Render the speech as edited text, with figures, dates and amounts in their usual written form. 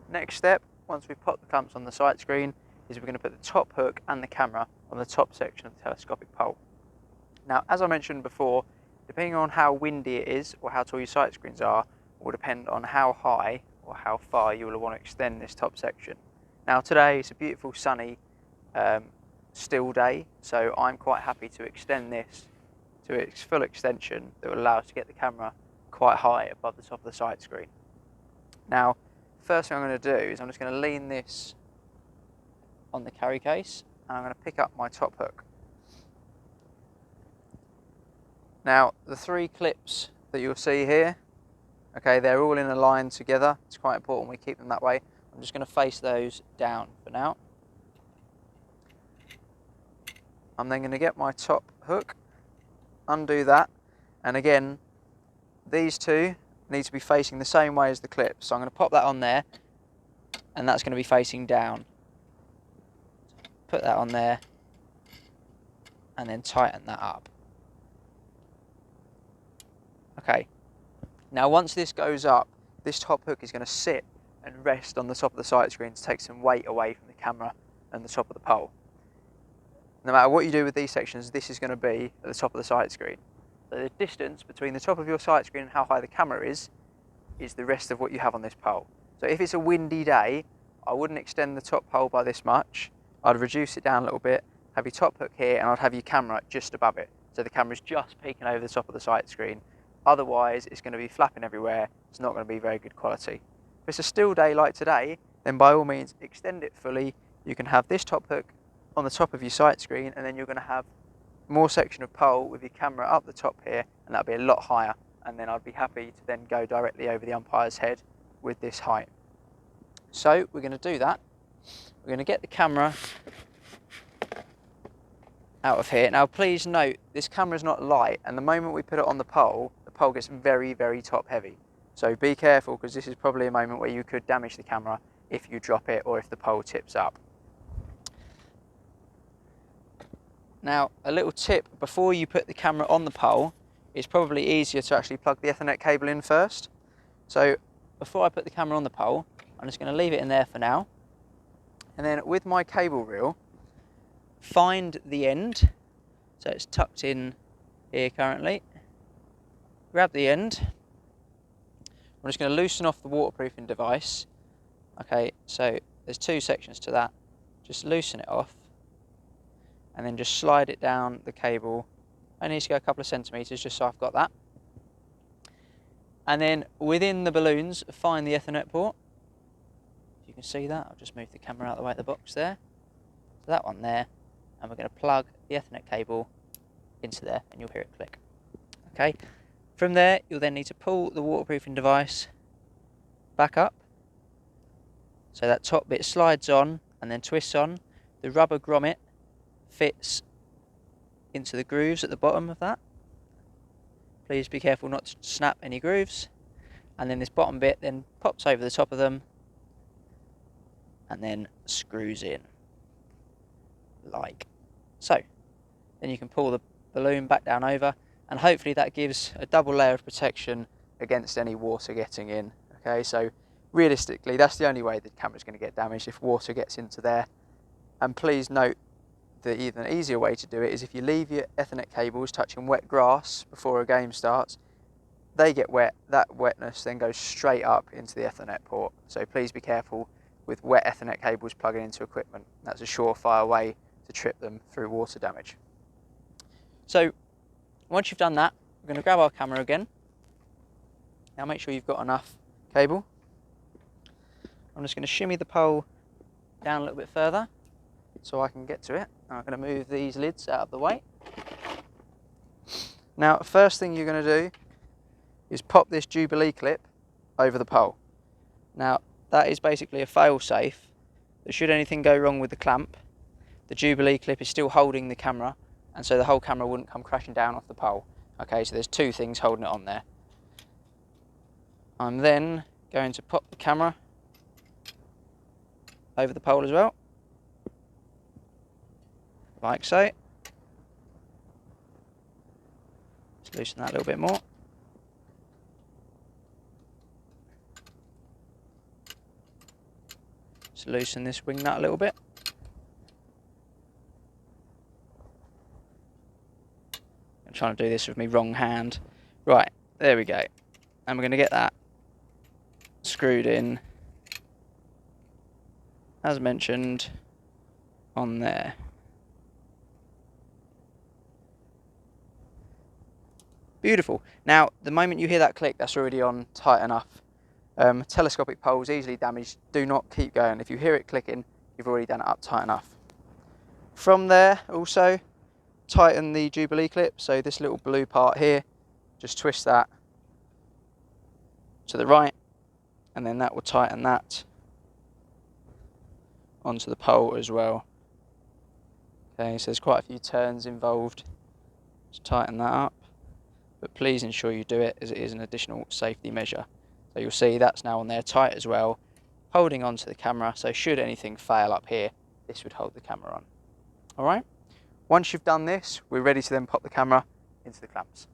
Next step, once we've popped the clamps on the sight screen, is we're going to put the top hook and the camera on the top section of the telescopic pole. Now, as I mentioned before, depending on how windy it is or how tall your sight screens are, will depend on how high or how far you will want to extend this top section. Now today it's a beautiful sunny still day, so I'm quite happy to extend this to its full extension that will allow us to get the camera quite high above the top of the sight screen. Now, first thing I'm going to do is I'm just going to lean this on the carry case and I'm going to pick up my top hook. Now, the 3 clips that you'll see here, okay, they're all in a line together. It's quite important we keep them that way. I'm just going to face those down for now. I'm then going to get my top hook, undo that, and again, these two need to be facing the same way as the clips. So I'm going to pop that on there, and that's going to be facing down. Put that on there, and then tighten that up. Okay, now once this goes up, this top hook is going to sit and rest on the top of the sight screen to take some weight away from the camera and the top of the pole. No matter what you do with these sections, this is going to be at the top of the sight screen. So the distance between the top of your sight screen and how high the camera is the rest of what you have on this pole. So if it's a windy day, I wouldn't extend the top pole by this much. I'd reduce it down a little bit, have your top hook here, and I'd have your camera just above it. So the camera's just peeking over the top of the sight screen. Otherwise, it's going to be flapping everywhere. It's not going to be very good quality. If it's a still day like today, then by all means, extend it fully. You can have this top hook on the top of your sight screen, and then you're going to have more section of pole with your camera up the top here, and that'll be a lot higher. And then I'd be happy to then go directly over the umpire's head with this height. So we're going to do that. We're going to get the camera out of here. Now please note, this camera is not light, and the moment we put it on the pole gets very, very top heavy. So be careful, because this is probably a moment where you could damage the camera if you drop it or if the pole tips up. Now, a little tip before you put the camera on the pole, it's probably easier to actually plug the Ethernet cable in first. So before I put the camera on the pole, I'm just going to leave it in there for now. And then with my cable reel, find the end. So it's tucked in here currently. Grab the end. I'm just going to loosen off the waterproofing device. Okay, so there's 2 sections to that. Just loosen it off, and then just slide it down the cable. I need to go a couple of centimetres just so I've got that. And then within the balloons, find the Ethernet port. If you can see that, I'll just move the camera out of the way of the box there. So that one there, and we're going to plug the Ethernet cable into there, and you'll hear it click. Okay. From there, you'll then need to pull the waterproofing device back up. So that top bit slides on and then twists on. The rubber grommet fits into the grooves at the bottom of that. Please be careful not to snap any grooves. And then this bottom bit then pops over the top of them and then screws in like so. Then you can pull the balloon back down over, and hopefully that gives a double layer of protection against any water getting in. Okay, so realistically that's the only way the camera's going to get damaged, if water gets into there. And please note that even an easier way to do it is if you leave your Ethernet cables touching wet grass before a game starts, they get wet, that wetness then goes straight up into the Ethernet port. So please be careful with wet Ethernet cables plugging into equipment. That's a surefire way to trip them through water damage. So once you've done that, we're going to grab our camera again. Now make sure you've got enough cable. I'm just going to shimmy the pole down a little bit further so I can get to it. I'm going to move these lids out of the way. Now, first thing you're going to do is pop this Jubilee clip over the pole. Now, that is basically a fail-safe. That should anything go wrong with the clamp, the Jubilee clip is still holding the camera, and so the whole camera wouldn't come crashing down off the pole. Okay, so there's 2 things holding it on there. I'm then going to pop the camera over the pole as well, like so. Just loosen that a little bit more. Just loosen this wing nut a little bit. I'm trying to do this with my wrong hand. Right, there we go. And we're going to get that screwed in, as mentioned, on there. Beautiful. Now, the moment you hear that click, that's already on tight enough. Telescopic poles easily damaged. Do not keep going. If you hear it clicking, you've already done it up tight enough. From there, also, tighten the Jubilee clip. So this little blue part here, just twist that to the right, and then that will tighten that onto the pole as well. Okay, so there's quite a few turns involved. Just tighten that up, but please ensure you do it, as it is an additional safety measure. So you'll see that's now on there tight as well, holding onto the camera, so should anything fail up here, this would hold the camera on. Alright, once you've done this, we're ready to then pop the camera into the clamps.